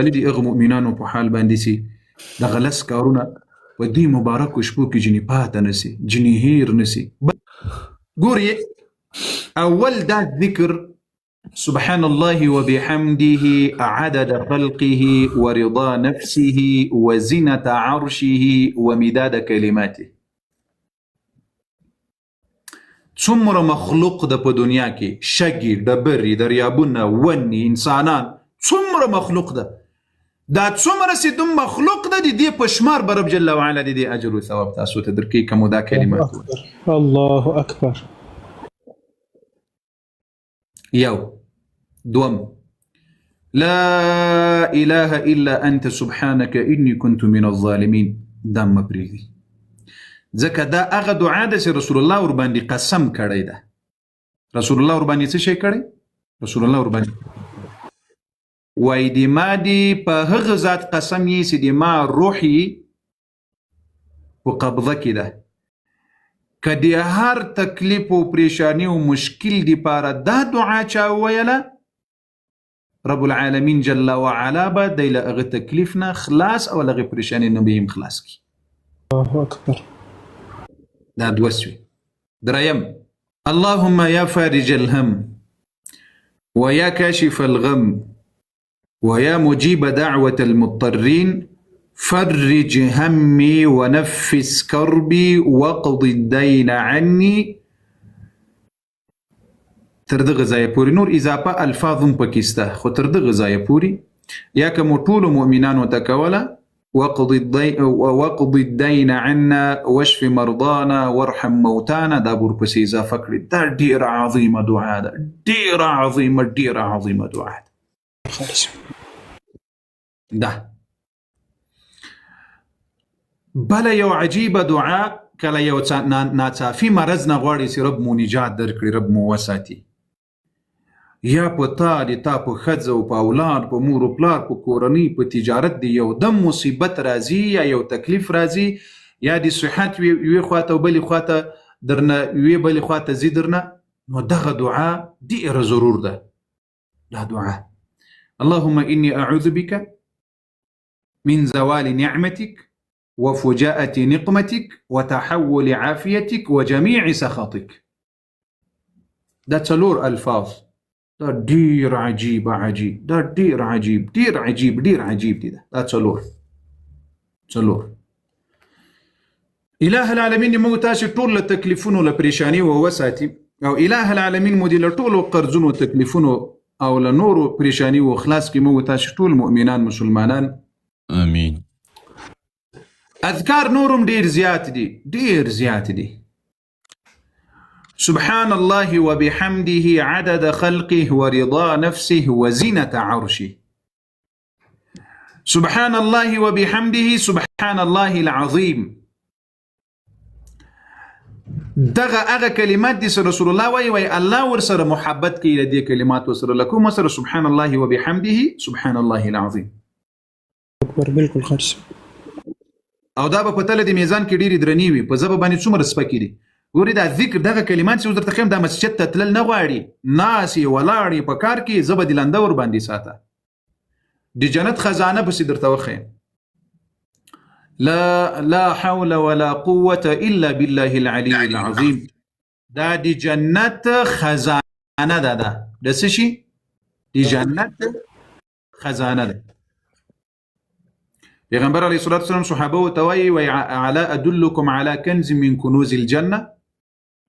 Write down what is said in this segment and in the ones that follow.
دي اغه مؤمنانو په حال باندې سي د غلس کارونه په دې مبارک شپو کې جنې پاته نسی جنې هیر نسی ګوري اول دا ذکر سبحان الله وبحمده عدد خلقه ورضا نفسه وزنة عرشه ومداد كلماته څومره مخلوق د په دنیا کې شګي ډبرې دریابونه ونې انسانان څومره مخلوق ده دا څومره چې دوم مخلوق ده د دې په شمار به رب جل وعلا د دې اجر او ثواب تاسو ته درکړي کوم دا کلمات الله اکبر یو دوم لا اله الا انت سبحانك اني كنت من الظالمين دا مبريدي ځکه دا هغه دعا ده چې رسول الله ور باندې قسم کړی ده رسول الله ور باندې څه شي کړی رسول الله ور باندې وای دی ما دی په هغه ذات قسم یې چې دی ما روحي په قبضه کې ده که دی هر تکلیف او پریشانی او مشکل دی پاره دا دعا چا ویله رب العالمین جل وعلا به دی له هغه تکلیف نه خلاص او هغه پریشانی نه به خلاص کی الله اکبر دا دوسوي دریم اللهم يا فارج الهم ويا كاشف الغم ويا مجيب دعوة المضطرين فرج همي ونفس كربي واقض الدين عني تردغ زای پوری نور اضافه الفاظم پکسته خو تردغ زای پوری یا کوم ټول مؤمنانو تکوله وقض الدين عنا واشف مرضانا وارحم موتانا دا بور پس اضافه کړی دا ډیره عظیمه دعا ده ډیره عظیمه دعا ده ده بل یو عجیبه دعا کله یو ناڅافي مرض نه غواړي چې رب مو نجات درکړي رب مو وساتي یا په تا په ښځه او په اولاد په مور او پلار په کورنۍ په تجارت دی یو دم مصیبت راځي یا یو تکلیف راځي یا د صحت وی خواته او بلې خواته درنه وی بلې خواته زی درنه نو دغه دعا ډیره ضرور ده دا دعا اللهم إني أعوذ بك من زوال نعمتك وفجاءة نقمتك وتحول عافيتك وجميع سخطك دا څلور الفاظ دا ډیر عجیب دا ډیر عجیب دی دا څلور اله العالمین مو تاسو ټول له تکلیفونو له پریشانی او وساتي او اله العالمین مو دي له ټولو قرضونو تکلیفونو او له نورو پریشانی او خلاص کې مو تاسو ټول مؤمنان مسلمانان امين اذکار نورم ډیر زیات دي سبحان الله وبحمده عدد خلقه ورضا نفسه وزنة عرشه سبحان الله وبحمده سبحان الله العظيم دغه هغه کلمات دي رسول الله وی الله ورسره محبت کوي د دې کلمات ورسره لکه سره سبحان الله وبحمده سبحان الله العظيم اکبر بالکل خرڅ او دا په پتل د میزان کې ډیری درنی وي په زبه باندې څومره سپکی دي ګوري دا ذکر دغه کلمات چې درته خیم د مسجد ته تلل نه غواړي ناس ولاړی په کار کې زبه د لنده ور باندې ساته د جنت خزانه بس درته وخی لا حول ولا قوة الا بالله العلي العظيم دا د جنت خزانه ده د څه شي د جنت خزانه ده پیغمبر علیه الصلاة والسلام صحابه توي وعلى ادلكم على كنز من كنوز الجنه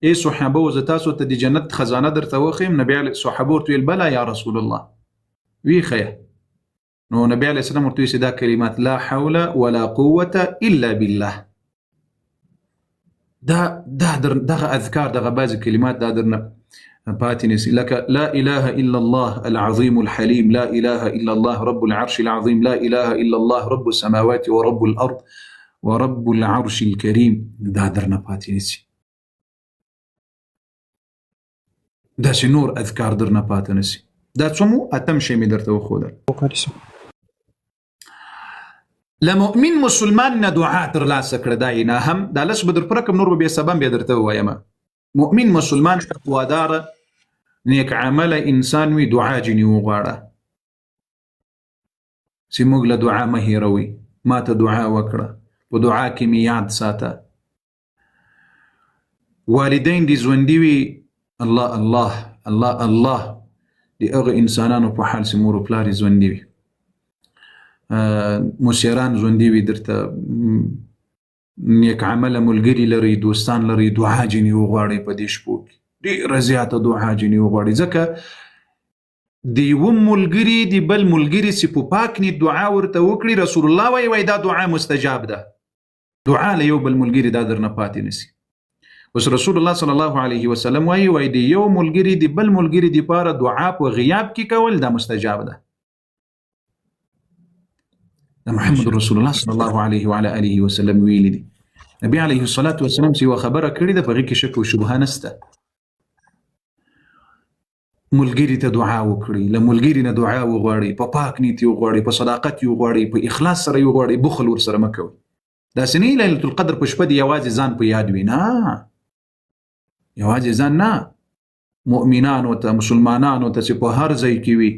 ای صحابه و تاسو ته د جنت خزانه درته وخیم نبی علیه صحابه ورته بلا یا رسول الله وی خیر نو نبی علیه السلام ورته سدا کلمات لا حول ولا قوه الا بالله دغه اذکار دغه بعض کلمات دا درنه پاتینس لك لا اله الا الله العظيم الحليم لا اله الا الله رب العرش العظيم لا اله الا الله رب السماوات ورب الارض ورب العرش الكريم دا درنه پاتینس دا چې نور اذکار درنه پاتې نسی دا څومو اتم شی می درته وښودل لمؤمن مسلمان نه دعا ترلاسه کړه دا نه هم دا لس بدر پرکم نور به سبب به درته وایم مؤمن مسلمان تقوادار نیک عمل انسان وی دعا جنی وغواړه چې موږ له دعا مه هېروئ. ما ته دعا وکړه، په دعا کې مې یاد ساته. والدین دې ژوندي وي، الله الله الله الله د هغه انسانانو په حال چې مور و پلار یې ژوندي وي، مشران ژوندي وي، درته نیک عمله ملګري لري، دوستان لري، دعا جنې وغواړئ په دې شپو کې، ډېره زیاته دعا جنې وغواړئ. ځکه د یوه ملګري د بل ملګري چې په پاک نیت دعا ورته وکړي، رسول الله وایي دا دعا مستجاب ده. دعا له یو بل ملګري دا درنه پاتې نشي. اوس رسول الله صلی الله علیه وسلم وایي د یو ملګري د بل ملګري دپاره دعا په غیاب کې کول دا مستجاب ده. محمد رسول الله صلی الله علیه وعلى آله وسلم ویلي دي. نبی علیه الصلاة والسلام چې یوه خبره کړې ده، په هغې کې شک او شبهه نشته. ملګري ته دعا وکړئ، له ملګري نه دعا وغواړئ، په پاک نیت یې وغواړئ، په صداقت یې وغواړئ، په اخلاص سره یې وغواړئ، بخل ورسره مه کوئ. داسې نه لیلة القدر په شپه دې یوازې ځان په یاد وي، نه، یوازې ځان نه، مؤمنانو ته، مسلمانانو ته چې په هر ځای کې وي،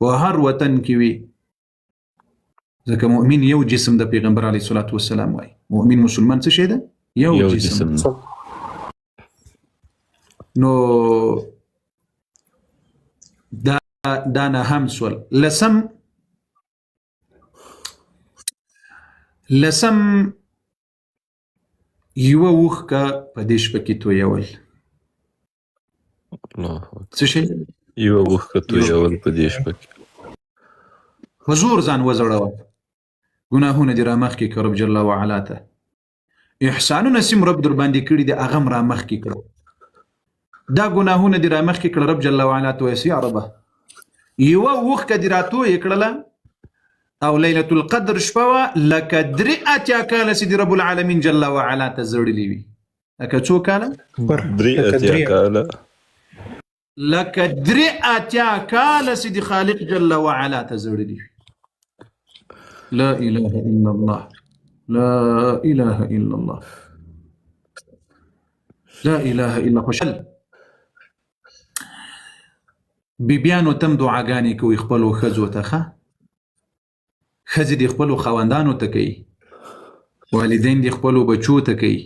په هر وطن کې وي. ځکه مؤمن یو جسم د پیغمبر علیه الصلاة والسلام وایي مؤمن مسلمان څه شی ده؟ یو جسم. نو دا نهم سول. لسم یوه اوښکه په دې شپه کې تویول. څه شی؟ یوه اوښکه تویول په دې شپه کې. په زور ځان وځړوه، ګناهونه دې رامخکې کړه رب جل وعلا ته. احسانونه سیم رب در باندې کړي دي، هغه هم رامخکې کړه. دا ګناهونه دې رامخکې کړه رب جل وعلا ته وایي یا ربه یوه اوښکه دې راتویې کړله او لیلة القدر شپه وه، لکه 83 کاله چې دې رب العالمین جل وعلا ته زړلي وي. لکه څو کاله؟ 83 کاله. لکه 83 کاله چې دې خالق جل وعلا ته زړلي وي. لا اله الا الله، لا اله الا الله، لا اله الا خوشل. بیبیانو تم دعاګانې کوي خپلو ښځو ته، ښه ښځې دې خپلو خاوندانو ته کوي، والدین دې خپلو بچو ته کوي.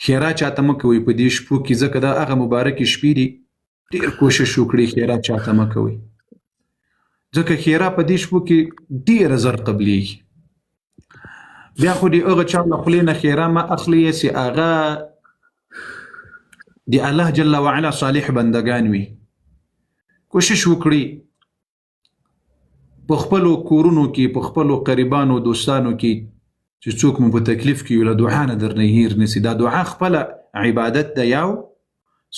خیرات چاته مه کوئ په دې شپو کې، ځکه دا هغه مبارکې شپې دي. ډېر کوشش وکړئ خیرات چاته مه کوئ، ځکه خیرات په دې شپو کې ډېره زر قبلیږي. بیا خو دې هغه چا له خولې نه خیرات مه اخلئ چې هغه د الله جل وعلا صالح بندگان وي. کوشش وکړئ په خپلو کورونو کې، په خپلو قریبانو دوستانو کې چې څوک مو په تکلیف کې له دعا نه درنه هیر نسي. دا دعا خپله عبادت ده، یو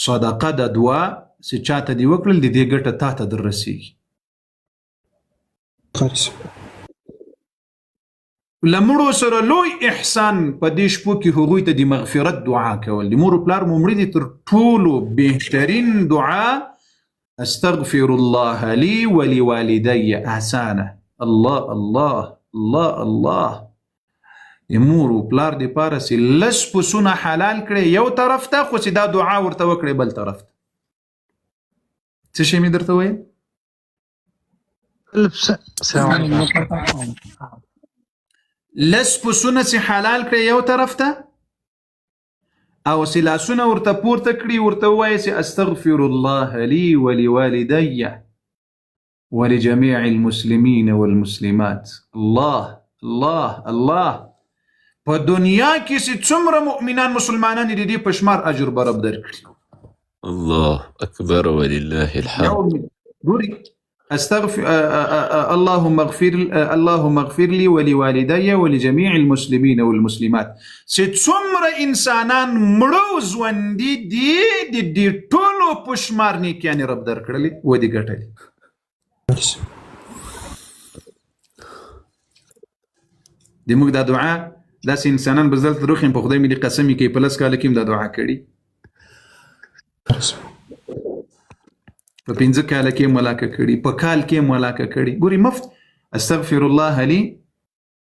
صدقه ده، دعا چې چاته دې وکړل د دې ګټه تا ته در رسېږي. له مړو سره لوی احسان په دې شپو کې هغوی ته د مغفرت دعا کول. د مور و پلار مو مړي دي، تر ټولو بهترین دعا استغفر الله لي ولوالدي آسانه. الله الله الله الله. د مور و پلار دپاره چې لس پسونه حلال کړي یو طرف ته، خو چې دا دعا ورته وکړي بل طرف ته. څه شی مې درته ویل؟ لس پسونه چې حلال کړي یو طرف ته، او چې لاسونه ورته پورته کړي ورته ووایي چې استغفر الله لي ولوالدي ولجميع المسلمين والمسلمات. الله الله الله. په دنیا کې چې څومره مؤمنان مسلمانان دي، دې په شمار اجر به رب درکړي. الله اکبر ولله الحمد. ګوري استغفر اللهم اغفر لي ولوالدي ولجميع المسلمين والمسلمات. چې څومره انسانان مړو ژوندي دي، د دې ټولو په شمار نیکیانې رب درکړلې و دې ګټلې. د موږ دا دعا داسې انسانان به زدلته روخیم، په خدای مې دې قسم کوي په لس کاله کې هم دا دعا کړي، په 15 کاله کې ملاکه کړي، په کال کې ملاکه کړي. ګوري مفت استغفر الله لي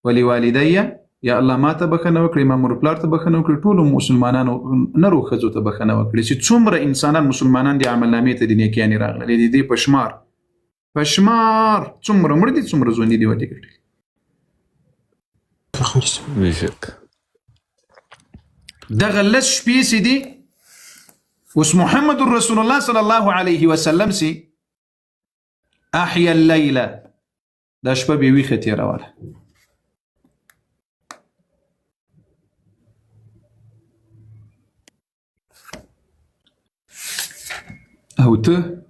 ولوالدي، یا الله ما ته بخښنه وکړي، ما مور پلار ته بخښنه وکړي، ټولو مسلمانانو نرو ښځو ته بخښنه وکړي. چې څومره انسانان مسلمانان دي عملنامې ته د نیکیانې راغلي، د دې په شمار پشمار څومره مړه دي څومره ژوندي دي ودې ګټلي خرس بشك دغه لس شپې چې دي اوس محمد رسول الله صلی الله علیه وسلم سي احیا اللیله دا شپه به ویښه تېروله او ته